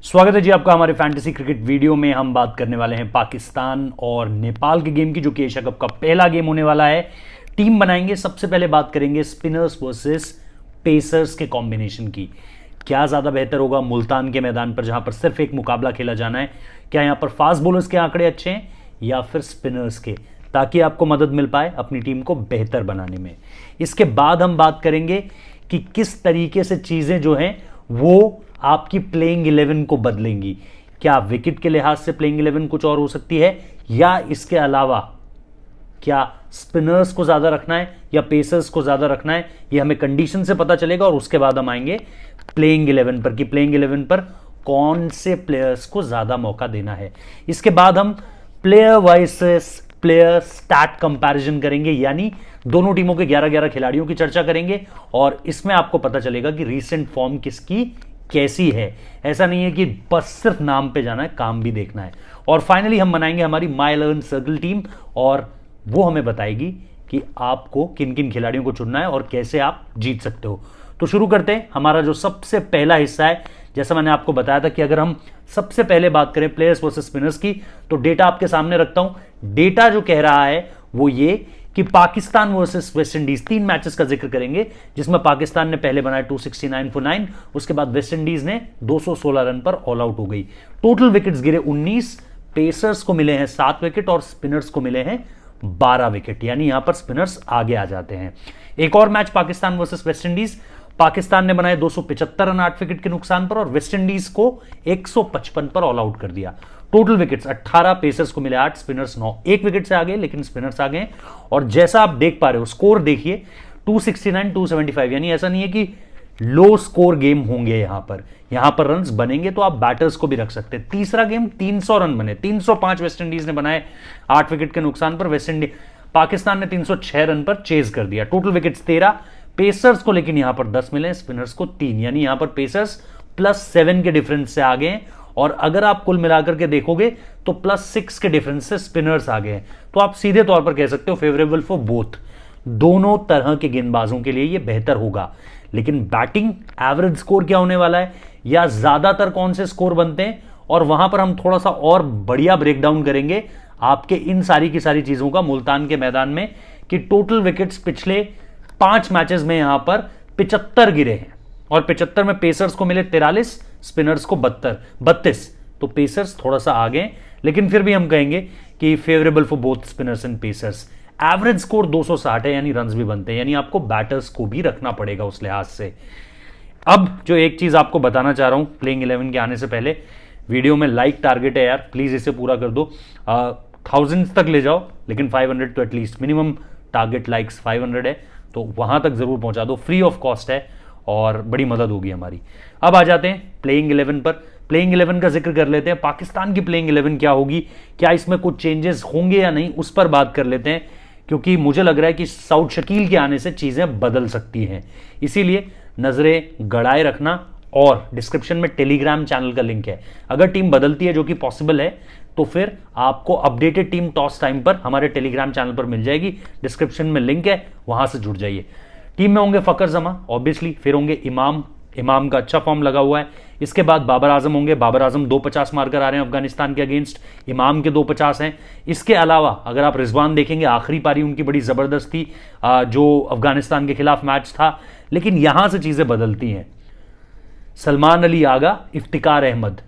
स्वागत है जी आपका हमारे फैंटेसी क्रिकेट वीडियो में। हम बात करने वाले हैं पाकिस्तान और नेपाल के गेम की, जो कि एशिया कप का पहला गेम होने वाला है। टीम बनाएंगे, सबसे पहले बात करेंगे स्पिनर्स वर्सेस पेसर्स के कॉम्बिनेशन की। क्या ज़्यादा बेहतर होगा मुल्तान के मैदान पर, जहां पर सिर्फ एक मुकाबला खेला जाना है? क्या यहाँ पर फास्ट बॉलर्स के आंकड़े अच्छे हैं या फिर स्पिनर्स के, ताकि आपको मदद मिल पाए अपनी टीम को बेहतर बनाने में। इसके बाद हम बात करेंगे कि किस तरीके से चीज़ें जो हैं वो आपकी प्लेइंग 11 को बदलेंगी। क्या विकेट के लिहाज से प्लेइंग 11 कुछ और हो सकती है, या इसके अलावा क्या स्पिनर्स को ज्यादा रखना है या पेसर्स को ज्यादा रखना है, ये हमें कंडीशन से पता चलेगा। और उसके बाद हम आएंगे प्लेइंग 11 पर कि प्लेइंग 11 पर कौन से प्लेयर्स को ज्यादा मौका देना है। इसके बाद हम player versus player stat comparison करेंगे, यानी दोनों टीमों के 11-11 खिलाड़ियों की चर्चा करेंगे और इसमें आपको पता चलेगा कि रीसेंट फॉर्म किसकी कैसी है। ऐसा नहीं है कि बस सिर्फ नाम पे जाना है, काम भी देखना है। और फाइनली हम बनाएंगे हमारी माई 11 सर्कल टीम, और वो हमें बताएगी कि आपको किन किन खिलाड़ियों को चुनना है और कैसे आप जीत सकते हो। तो शुरू करते हैं। हमारा जो सबसे पहला हिस्सा है, जैसा मैंने आपको बताया था कि अगर हम सबसे पहले बात करें प्लेयर्स वर्सेस स्पिनर्स की, तो डेटा आपके सामने रखता हूं। डेटा जो कह रहा है वो ये कि Pakistan versus West Indies, 3 matches का जिक्र करेंगे, जिसमें पाकिस्तान ने पहले बनाया 269 फॉर 9, उसके बाद वेस्ट इंडीज ने 216 रन पर ऑल आउट हो गई। टोटल विकेट्स गिरे 19, पेसर्स को मिले हैं 7 विकेट और स्पिनर्स को मिले हैं 12 विकेट, यानी यहां पर स्पिनर्स आगे आ जाते हैं। एक और match Pakistan versus West Indies, Pakistan ने बनाए 275 रन 8 विकेट के नुकसान पर और वेस्ट इंडीज को 155 पर ऑल आउट कर दिया। टोटल विकेट्स 18, पेसर्स को मिले 8, स्पिनर्स 9। एक विकेट से आगे, लेकिन स्पिनर्स आ गए। और जैसा आप देख पा रहे हो, स्कोर देखिए 269 275, यानी ऐसा नहीं है कि लो स्कोर गेम होंगे। यहां पर रन्स बनेंगे तो आप बैटर्स को भी रख सकते हैं। तीसरा गेम 300 रन बने, 305 वेस्ट इंडीज ने बनाए 8 विकेट के नुकसान पर। पाकिस्तान ने 306 रन पर चेज कर दिया। टोटल विकेट्स 13, पेसर्स को लेकिन यहां पर 10 मिले, स्पिनर्स को 3, यानी यहां पर पेसर्स +7 के डिफरेंस से आगे हैं। और अगर आप कुल मिलाकर के देखोगे तो +6 के डिफरेंस से स्पिनर्स आ गए हैं। तो आप सीधे तौर पर कह सकते हो फेवरेबल फॉर बोथ, दोनों तरह के गेंदबाजों के लिए यह बेहतर होगा। लेकिन बैटिंग एवरेज स्कोर क्या होने वाला है, या ज्यादातर कौन से स्कोर बनते हैं, और वहां पर हम थोड़ा सा और बढ़िया ब्रेकडाउन करेंगे आपके इन सारी की सारी चीजों का मुल्तान के मैदान में, कि टोटल विकेट्स पिछले 5 मैचेस में यहां पर 75 गिरे हैं और 75 में पेसर्स को मिले 43, स्पिनर्स को 32। तो पेसर्स थोड़ा सा आगे, लेकिन फिर भी हम कहेंगे कि favourable for both spinners and pacers. Average score 260 है, यानी रन्स भी बनते हैं, यानी आपको बैटर्स को भी रखना पड़ेगा उस लिहाज से। अब जो एक चीज आपको बताना चाह रहा हूं प्लेइंग 11 के आने से पहले, वीडियो में लाइक टारगेट है यार, प्लीज इसे पूरा कर दो। 1000 तक ले जाओ, लेकिन 500 तो एटलीस्ट मिनिमम टारगेट लाइक्स 500 है, तो वहां तक जरूर पहुंचा दो। फ्री ऑफ कॉस्ट है और बड़ी मदद होगी हमारी। अब आ जाते हैं प्लेइंग 11 पर। प्लेइंग 11 का जिक्र कर लेते हैं। पाकिस्तान की प्लेइंग 11 क्या होगी, क्या इसमें कुछ चेंजेस होंगे या नहीं, उस पर बात कर लेते हैं, क्योंकि मुझे लग रहा है कि साउथ शकील के आने से चीजें बदल सकती हैं। इसीलिए नजरें गड़ाए रखना, और डिस्क्रिप्शन में टेलीग्राम चैनल का लिंक है। अगर टीम बदलती है, जो कि पॉसिबल है, तो फिर आपको अपडेटेड टीम टॉस टाइम पर हमारे टेलीग्राम चैनल पर मिल जाएगी। डिस्क्रिप्शन में लिंक है, वहां से जुड़ जाइए। टीम में होंगे फकर जमा ऑब्वियसली, फिर होंगे इमाम का अच्छा फॉर्म लगा हुआ है। इसके बाद बाबर आजम होंगे। बाबर आजम 250 मारकर आ रहे हैं अफगानिस्तान के अगेंस्ट, इमाम के 250 हैं। इसके अलावा अगर आप रिजवान देखेंगे, आखिरी पारी उनकी बड़ी जबरदस्त थी जो अफगानिस्तान के खिलाफ मैच था, लेकिन यहां से चीजें बदलती हैं। सलमान अली आगा, इफ्तिकार अहमद,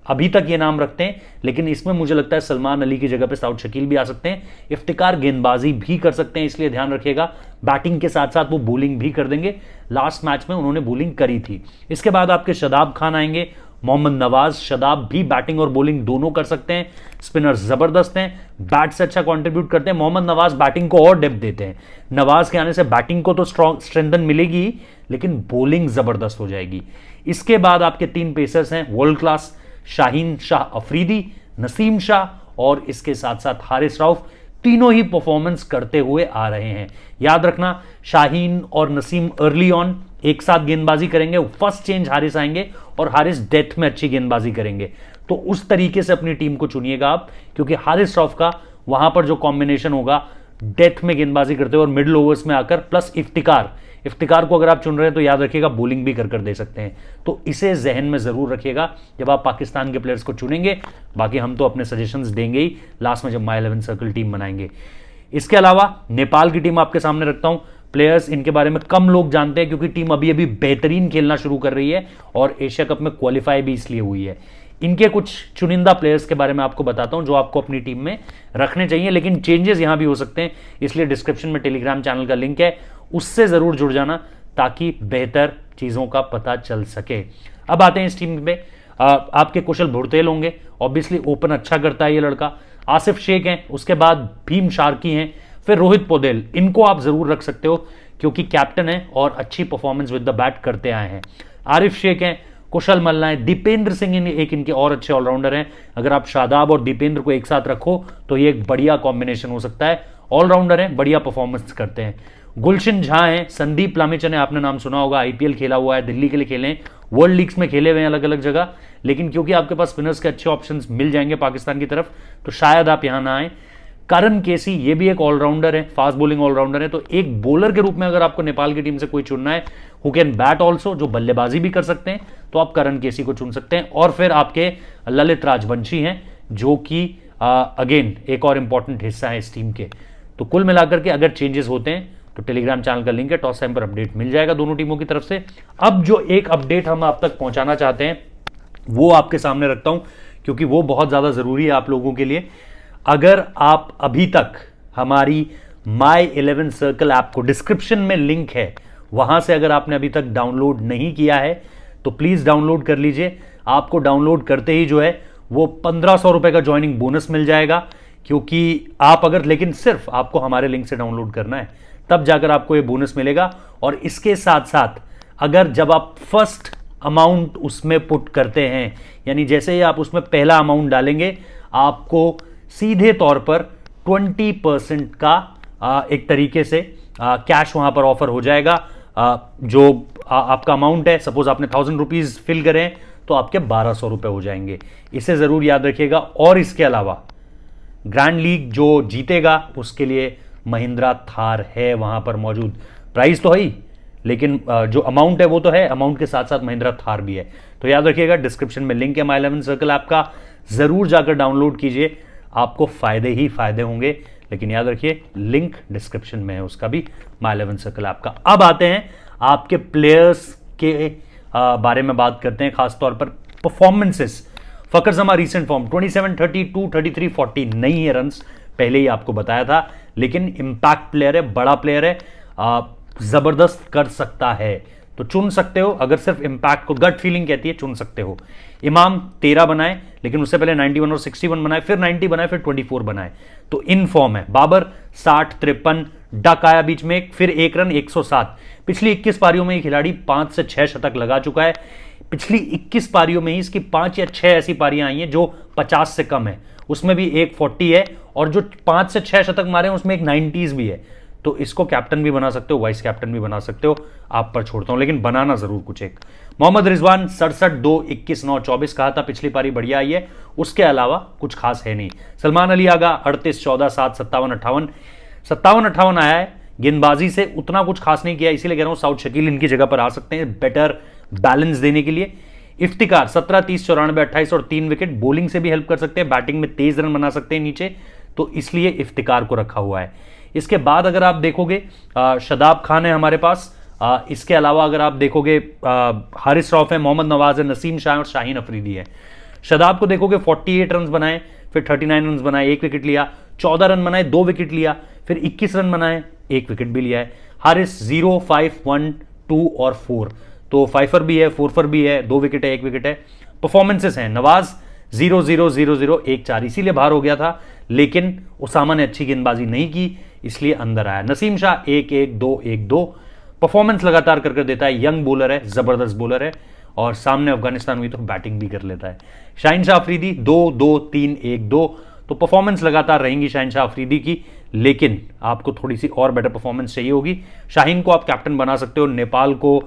अभी तक ये नाम रखते हैं, लेकिन इसमें मुझे लगता है सलमान अली की जगह पे साउथ शकील भी आ सकते हैं। इफ्तिकार गेंदबाजी भी कर सकते हैं, इसलिए ध्यान रखिएगा। बैटिंग के साथ साथ वो बॉलिंग भी कर देंगे। लास्ट मैच में उन्होंने बॉलिंग करी थी। इसके बाद आपके शदाब खान आएंगे, मोहम्मद नवाज। शदाब भी बैटिंग और बॉलिंग दोनों कर सकते हैं। स्पिनर्स जबरदस्त हैं, बैट से अच्छा कंट्रीब्यूट करते हैं। मोहम्मद नवाज बैटिंग को और डेप्थ देते हैं। नवाज के आने से बैटिंग को तो स्ट्रेंथन मिलेगी, लेकिन बॉलिंग जबरदस्त हो जाएगी। इसके बाद आपके 3 पेसर्स हैं वर्ल्ड क्लास, शाहीन शाह अफरीदी, नसीम शाह और इसके साथ साथ हारिस रऊफ। तीनों ही परफॉर्मेंस करते हुए आ रहे हैं। याद रखना, शाहीन और नसीम अर्ली ऑन एक साथ गेंदबाजी करेंगे, फर्स्ट चेंज हारिस आएंगे और हारिस डेथ में अच्छी गेंदबाजी करेंगे। तो उस तरीके से अपनी टीम को चुनिएगा आप, क्योंकि हारिस रऊफ का वहां पर जो कॉम्बिनेशन होगा डेथ में गेंदबाजी करते हुए और मिडिल ओवर्स में आकर, प्लस इफ्तिकार इफ्तिकार को अगर आप चुन रहे हैं तो याद रखिएगा बॉलिंग भी कर दे सकते हैं, तो इसे जहन में जरूर रखिएगा जब आप पाकिस्तान के प्लेयर्स को चुनेंगे। बाकी हम तो अपने सजेशंस देंगे ही लास्ट में जब माय 11 सर्कल टीम बनाएंगे। इसके अलावा नेपाल की टीम आपके सामने रखता हूं। प्लेयर्स इनके बारे में कम लोग जानते हैं क्योंकि टीम अभी अभी बेहतरीन खेलना शुरू कर रही है और एशिया कप में क्वालिफाई भी इसलिए हुई है। इनके कुछ चुनिंदा प्लेयर्स के बारे में आपको बताता हूं जो आपको अपनी टीम में रखने चाहिए, लेकिन चेंजेस यहां भी हो सकते हैं, इसलिए डिस्क्रिप्शन में टेलीग्राम चैनल का लिंक है, उससे जरूर जुड़ जाना ताकि बेहतर चीजों का पता चल सके। अब आते हैं इस टीम में। आपके कुशल भुरतेल होंगे, ऑब्वियसली ओपन अच्छा करता है ये लड़का। आसिफ शेख हैं, उसके बाद भीम शार्की हैं, फिर रोहित पौडेल, इनको आप जरूर रख सकते हो क्योंकि कैप्टन है और अच्छी परफॉर्मेंस विद द बैट करते आए हैं। आरिफ शेख हैं, कुशल मल्ला है, दीपेंद्र सिंह एक इनके और अच्छे ऑलराउंडर हैं। अगर आप शादाब और दीपेंद्र को एक साथ रखो तो ये एक बढ़िया कॉम्बिनेशन हो सकता है। ऑलराउंडर हैं, बढ़िया परफॉर्मेंस करते हैं। गुलशन झा हैं, संदीप लामिचन है, आपने नाम सुना होगा, आईपीएल खेला हुआ है, दिल्ली के लिए खेले हैं, वर्ल्ड लीग्स में खेले हुए हैं अलग अलग जगह, लेकिन क्योंकि आपके पास स्पिनर्स के अच्छे ऑप्शंस मिल जाएंगे पाकिस्तान की तरफ तो शायद आप यहां ना आए। करण केसी ये भी एक ऑलराउंडर है, फास्ट बॉलिंग ऑलराउंडर है, तो एक बॉलर के रूप में अगर आपको नेपाल की टीम से कोई चुनना है हु कैन बैट ऑल्सो, जो बल्लेबाजी भी कर सकते हैं, तो आप करण केसी को चुन सकते हैं। और फिर आपके ललित राजवंशी हैं जो कि अगेन एक और इंपॉर्टेंट हिस्सा है इस टीम के। तो कुल मिलाकर के अगर चेंजेस होते हैं तो टेलीग्राम चैनल का लिंक है, टॉस टाइम पर अपडेट मिल जाएगा दोनों टीमों की तरफ से। अब जो एक अपडेट हम आप तक पहुंचाना चाहते हैं वो आपके सामने रखता हूं क्योंकि वो बहुत ज्यादा जरूरी है आप लोगों के लिए। अगर आप अभी तक हमारी माय 11 सर्कल ऐप को, डिस्क्रिप्शन में लिंक है, वहां से अगर आपने अभी तक डाउनलोड नहीं किया है तो प्लीज डाउनलोड कर लीजिए। आपको डाउनलोड करते ही जो है वो 1500 रुपए का ज्वाइनिंग बोनस मिल जाएगा, क्योंकि आप अगर, लेकिन सिर्फ आपको हमारे लिंक से डाउनलोड करना है तब जाकर आपको ये बोनस मिलेगा। और इसके साथ साथ अगर जब आप फर्स्ट अमाउंट उसमें पुट करते हैं, यानी जैसे ही आप उसमें पहला अमाउंट डालेंगे, आपको सीधे तौर पर 20% का एक तरीके से कैश वहां पर ऑफर हो जाएगा। जो आपका अमाउंट है, सपोज आपने 1000 रुपीज फिल करें तो आपके 1200 रुपए हो जाएंगे, इसे जरूर याद रखिएगा। और इसके अलावा ग्रैंड लीग जो जीतेगा उसके लिए महिंद्रा थार है वहां पर मौजूद। प्राइस तो है ही, लेकिन जो अमाउंट है वो तो है, अमाउंट के साथ साथ महिंद्रा थार भी है। तो याद रखिएगा, डिस्क्रिप्शन में लिंक है माय 11 सर्कल ऐप का, जरूर जाकर डाउनलोड कीजिए, आपको फायदे ही फायदे होंगे। लेकिन याद रखिए लिंक डिस्क्रिप्शन में है उसका भी, माय 11 सर्कल ऐप का। अब आते हैं आपके प्लेयर्स के बारे में बात करते हैं, खासतौर पर परफॉर्मेंसेस। फकर जमा रीसेंट फॉर्म 27, 32, 33, 40 नहीं है रन्स, पहले ही आपको बताया था, लेकिन इंपैक्ट प्लेयर है, बड़ा प्लेयर है, जबरदस्त कर सकता है, तो चुन सकते हो। अगर सिर्फ इंपैक्ट को गट फीलिंग कहती है, चुन सकते हो। इमाम 13 बनाए, लेकिन उससे पहले 91 और 61 बनाए, फिर 90 बनाए, फिर 24 बनाए, तो इन फॉर्म है। बाबर 60, 53, डक आया बीच में, फिर 1 रन 107। पिछली 21 पारियों में ये खिलाड़ी 5 से 6 शतक लगा चुका है। पिछली 21 पारियों में ही इसकी 5 या 6 ऐसी पारियां आई हैं जो 50 से कम है, उसमें भी एक 40 है, और जो 5 से 6 शतक मारे हैं उसमें एक 90s भी है। तो इसको कैप्टन भी बना सकते हो, वाइस कैप्टन भी बना सकते हो, आप पर छोड़ता हूं, लेकिन बनाना जरूर कुछ एक। मोहम्मद रिजवान 67, 2, 21, 9, 24 कहा था, पिछली पारी बढ़िया आई है, उसके अलावा कुछ खास है नहीं। सलमान अली आगा 38, 14, 7, 57, 58, 57, 58 आया है, गेंदबाजी से उतना कुछ खास नहीं किया, इसीलिए कह रहा हूं साउथ शकील इनकी जगह पर आ सकते हैं बेटर बैलेंस देने के लिए। इफ्तिकार 17, 30, 94, 28 और 3 विकेट, बॉलिंग से भी हेल्प कर सकते हैं, बैटिंग में तेज रन बना सकते हैं नीचे, तो इसलिए इफ्तिकार को रखा हुआ है। इसके बाद अगर आप देखोगे शदाब खान है हमारे पास, इसके अलावा अगर आप देखोगे हारिस रऊफ है, मोहम्मद नवाज है, नसीम शाह और शाहीन अफरीदी है। शदाब को देखोगे 48 रन बनाए, फिर 39 रन बनाए, 1 विकेट लिया, 14 रन बनाए, 2 विकेट लिया, फिर 21 रन बनाए, 1 विकेट भी लिया है। हारिस 0, 5, 1, 2 और 4, तो 5 भी है, 4 भी है, 2 विकेट है, 1 विकेट है। परफॉर्मेंसेस हैं, नवाज 0, 0, 0, 0, 1, 4, इसीलिए बाहर हो गया था, लेकिन उसामा ने अच्छी गेंदबाजी नहीं की इसलिए अंदर आया। नसीम शाह 1, 1, 2, 1, 2, परफॉर्मेंस लगातार करके देता है, यंग बॉलर है, जबरदस्त बॉलर है, और सामने अफगानिस्तान हुई तो बैटिंग भी कर लेता है। शाहीन शाह अफरीदी 2, 2, 3, 1, 2, तो परफॉर्मेंस लगातार रहेंगी शाहीन शाह अफरीदी की, लेकिन आपको थोड़ी सी और बेटर परफॉर्मेंस चाहिए होगी। शाहीन को आप कैप्टन बना सकते हो, नेपाल को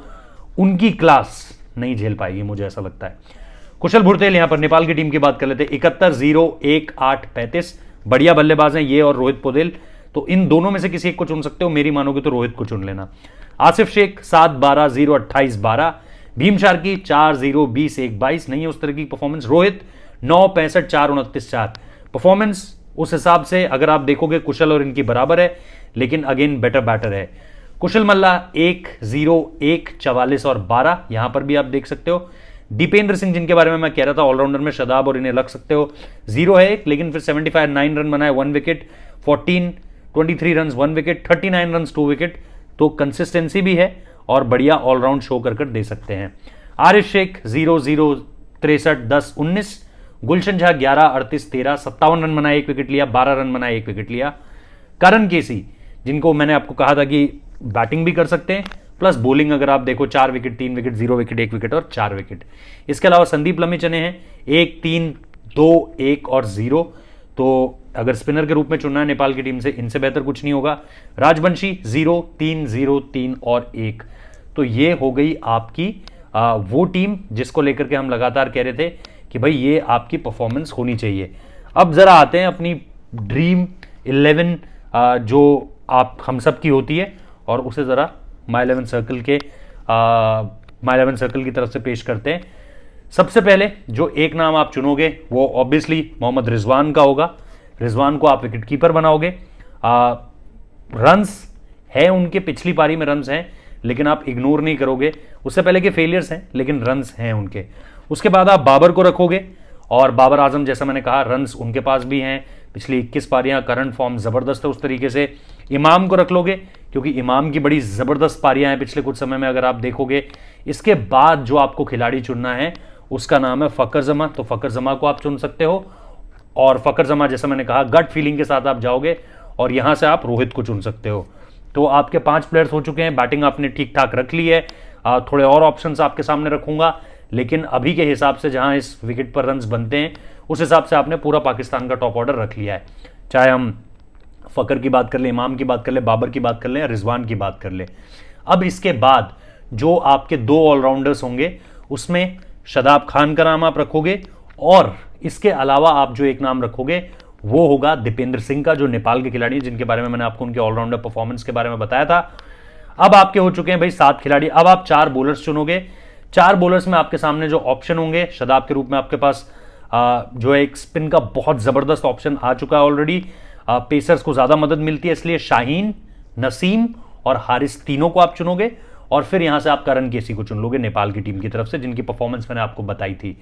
उनकी क्लास नहीं झेल पाएगी, मुझे ऐसा लगता है। कुशल भुरतेल यहां पर नेपाल की टीम की बात कर लेते हैं, 71, 0, 1, 8, 35, बढ़िया बल्लेबाज हैं ये और रोहित पौडेल, तो इन दोनों में से किसी एक को चुन सकते हो, मेरी मानोगे तो रोहित को चुन लेना। आसिफ शेख 7-12, 0-28, 12। भीम शार्की 4-0, 20, 1, 22। नहीं है उस तरह की परफॉर्मेंस। रोहित 9-65, 4-29, 4। परफॉर्मेंस उस हिसाब से अगर आप देखोगे कुशल और इनकी बराबर है, लेकिन अगेन बेटर बैटर है। कुशल मल्ला 1-0, 1, 44 और 12। यहां पर भी आप देख सकते हो। दीपेंद्र सिंह जिनके बारे में मैं कह रहा था ऑलराउंडर में, शदाब और इन्हें लग सकते हो, 0 है लेकिन फिर 75, 9 रन बनाए, 1 wicket. 14, 23 run, 1 wicket. 39 run, 2 wicket. तो कंसिस्टेंसी भी है और बढ़िया ऑलराउंड शो कर दे सकते हैं। आरिफ शेख 0-0, 63, 10, 19। गुलशन झा 11, 38, 13, 57 रन बनाए, 1 विकेट लिया। 12 रन बनाए, 1 विकेट लिया। करण केसी जिनको मैंने आपको कहा था कि बैटिंग भी कर सकते हैं प्लस बॉलिंग, अगर आप देखो 4 विकेट, 3 विकेट, 0 विकेट, 1 विकेट और 4 विकेट। इसके अलावा संदीप लम्हे चने हैं 1, 3, 2, 1 और 0। तो अगर स्पिनर के रूप में चुनना है नेपाल की टीम से, इनसे बेहतर कुछ नहीं होगा। राजवंशी 0, 3, 0, 3 और 1। तो ये हो गई आपकी वो टीम जिसको लेकर के हम लगातार कह रहे थे कि भाई ये आपकी परफॉर्मेंस होनी चाहिए। अब जरा आते हैं अपनी ड्रीम 11 जो आप हम सब की होती है, और उसे जरा माई 11 सर्कल की तरफ से पेश करते हैं। सबसे पहले जो एक नाम आप चुनोगे वो ऑब्वियसली मोहम्मद रिजवान का होगा। रिजवान को आप विकेट कीपर बनाओगे। रन्स है उनके, पिछली पारी में रन्स हैं, लेकिन आप इग्नोर नहीं करोगे। उससे पहले के फेलियर्स हैं लेकिन रन्स हैं उनके। उसके बाद आप बाबर को रखोगे, और बाबर आजम जैसा मैंने कहा रन्स उनके पास भी हैं, पिछली 21 पारियां, करंट फॉर्म जबरदस्त है उस तरीके से। इमाम को रख लोगे क्योंकि इमाम की बड़ी जबरदस्त पारियां हैं पिछले कुछ समय में अगर आप देखोगे। इसके बाद जो आपको खिलाड़ी चुनना है उसका नाम है फकर जमा। तो फकर जमा को आप चुन सकते हो, और फकर जमा जैसा मैंने कहा गट फीलिंग के साथ आप जाओगे, और यहां से आप रोहित को चुन सकते हो। तो आपके 5 प्लेयर्स हो चुके हैं। बैटिंग आपने ठीक ठाक रख ली है। थोड़े और ऑप्शंस आपके सामने रखूंगा, लेकिन अभी के हिसाब से जहां इस विकेट पर रन्स बनते हैं उस हिसाब से आपने पूरा पाकिस्तान का टॉप ऑर्डर रख लिया है। चाहे हम फकर की बात कर ले, इमाम की बात कर ले, बाबर की बात कर ले या रिजवान की बात कर ले। अब इसके बाद जो आपके 2 ऑलराउंडर्स होंगे उसमें शदाब खान का नाम आप रखोगे, और इसके अलावा आप जो एक नाम रखोगे वो होगा दीपेंद्र सिंह का, जो नेपाल के खिलाड़ी जिनके बारे में मैंने आपको उनके ऑलराउंडर परफॉर्मेंस के बारे में बताया था। अब आपके हो चुके हैं भाई 7 खिलाड़ी। अब आप 4 बॉलर्स चुनोगे। 4 बॉलर्स में आपके सामने जो ऑप्शन होंगे, शदाब के रूप में आपके पास जो है एक स्पिन का बहुत जबरदस्त ऑप्शन आ चुका है ऑलरेडी। पेसर्स को ज्यादा मदद मिलती है, इसलिए शाहीन, नसीम और हारिस तीनों को आप चुनोगे, और फिर यहां से आप करण केसी को चुन लोगे नेपाल की टीम की तरफ से, जिनकी परफॉर्मेंस मैंने आपको बताई थी।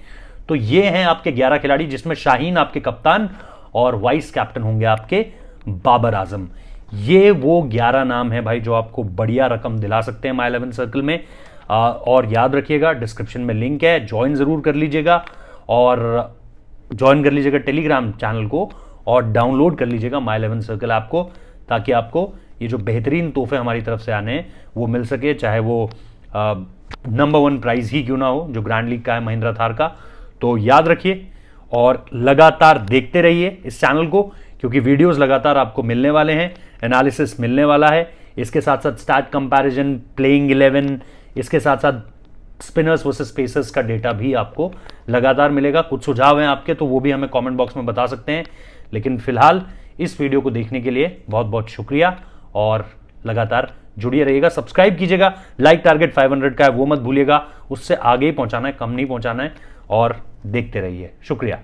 तो ये हैं आपके 11 खिलाड़ी, जिसमें शाहीन आपके कप्तान और वाइस कैप्टन होंगे आपके बाबर आजम। ये वो 11 नाम है भाई जो आपको बढ़िया रकम दिला सकते हैं माई 11 सर्कल में। और याद रखिएगा डिस्क्रिप्शन में लिंक है, ज्वाइन जरूर कर लीजिएगा, और ज्वाइन कर लीजिएगा टेलीग्राम चैनल को, और डाउनलोड कर लीजिएगा माई 11 सर्कल ऐप को, ताकि आपको ये जो बेहतरीन तोहफे हमारी तरफ से आने हैं वो मिल सके, चाहे वो नंबर 1 प्राइज ही क्यों ना हो जो ग्रैंड लीग का है महिंद्रा थार का। तो याद रखिए और लगातार देखते रहिए इस चैनल को, क्योंकि वीडियोस लगातार आपको मिलने वाले हैं, एनालिसिस मिलने वाला है, इसके साथ साथ स्टैट कंपैरिजन, प्लेइंग 11, इसके साथ साथ स्पिनर्स वर्सेस पेसर्स का डेटा भी आपको लगातार मिलेगा। कुछ सुझाव हैं आपके तो वो भी हमें कमेंट बॉक्स में बता सकते हैं, लेकिन फिलहाल इस वीडियो को देखने के लिए बहुत बहुत शुक्रिया, और लगातार जुड़िए रहिएगा, सब्सक्राइब कीजिएगा। लाइक टारगेट 500 का है वो मत भूलिएगा, उससे आगे ही पहुंचाना है, कम नहीं पहुंचाना है, और देखते रहिए। शुक्रिया।